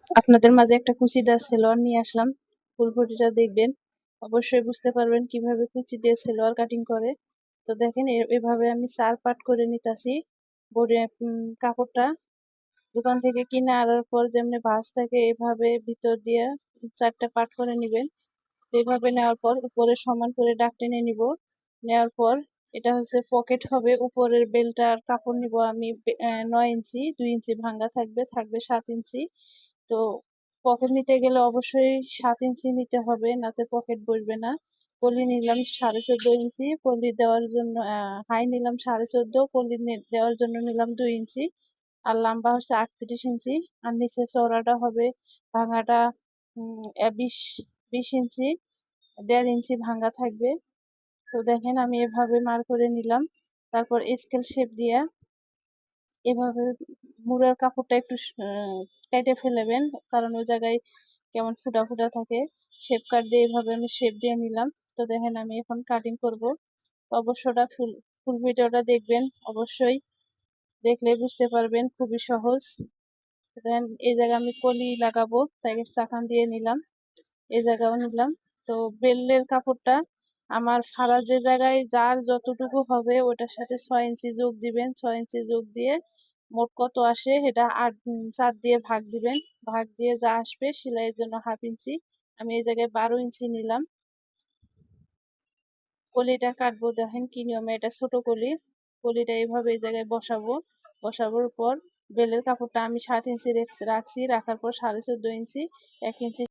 আপনাদের মাঝে একটা কুচিদার সেলোয়ার নিয়ে আসলাম। ফুলফুটিটা দেখবেন, অবশ্যই বুঝতে পারবেন কিভাবে কুচি দিয়ে সেলোয়ার কাটিং করে। তো দেখেন এভাবে আমি 4 পার্ট করে নিতাছি। বোর্ডে কাপড়টা দোকান থেকে কিনে আনার পর যেমনি ভাঁজ থাকে এভাবে ভিতর দিয়ে 4টা পার্ট করে নিবেন। এভাবে নেওয়ার পর উপরে সমান করে দাগ টেনে নিব। নেওয়ার পর এটা হচ্ছে পকেট হবে। উপরের বেলটার কাপড় নিব আমি 9 ইঞ্চি, 2 ইঞ্চি ভাঙ্গা থাকবে 7 ইঞ্চি। তো পকেট নিতে গেলে অবশ্যই 7 ইঞ্চি নিতে হবে, নাতে পকেট বসবে না। কলি নিলাম 14.5 ইঞ্চি, কলি দেওয়ার জন্য হাই নিলাম 14.5, কলি দেওয়ার জন্য নিলাম 2 ইঞ্চি। আর লম্বা হচ্ছে 38 ইঞ্চি। আর নিচে চওড়াটা হবে ভাঙাটা 20 ইঞ্চি, 1.5 ইঞ্চি ভাঙ্গা থাকবে। তো দেখেন আমি এভাবে মার করে নিলাম। তারপর স্কেল শেপ দিয়ে এভাবে মুড়ার কাপড়টা একটু কেটে ফেলবেন, কারণ ওই জায়গায় কেমন ফুটা ফুটা থাকে। শেপ কাট দিয়ে এভাবে আমি শেপ দিয়ে নিলাম। তো দেখেন আমি এখন কাটিং করব। অবশ্যটা ফুল ভিডিওটা দেখবেন, অবশ্যই দেখলে বুঝতে পারবেন, খুবই সহজ। দেন এই জায়গায় আমি কলি লাগাবো, তাই চাকান দিয়ে নিলাম, এই জায়গাও নিলাম। তো বেলের কাপড়টা আমার ফাড়া যে জায়গায় যার যতটুকু হবে ওটার সাথে 6 ইঞ্চি যোগ দিবেন। 6 ইঞ্চি যোগ দিয়ে মোট কত আসে এটা 4 দিয়ে ভাগ দিবেন। ভাগ দিয়ে যা আসবে সেলাইয়ের জন্য 1/2 ইঞ্চি। আমি এই জায়গায় 12 ইঞ্চি নিলাম। কলিটা কাটবো, দেখেন কি নিয়মে, এটা ছোট কলি। কলিটা এইভাবে এই জায়গায় বসাবো। বসানোর পর বেলের কাপড়টা আমি 7 ইঞ্চি রাখছি, রাখার পর 14.5 ইঞ্চি 1 ইঞ্চি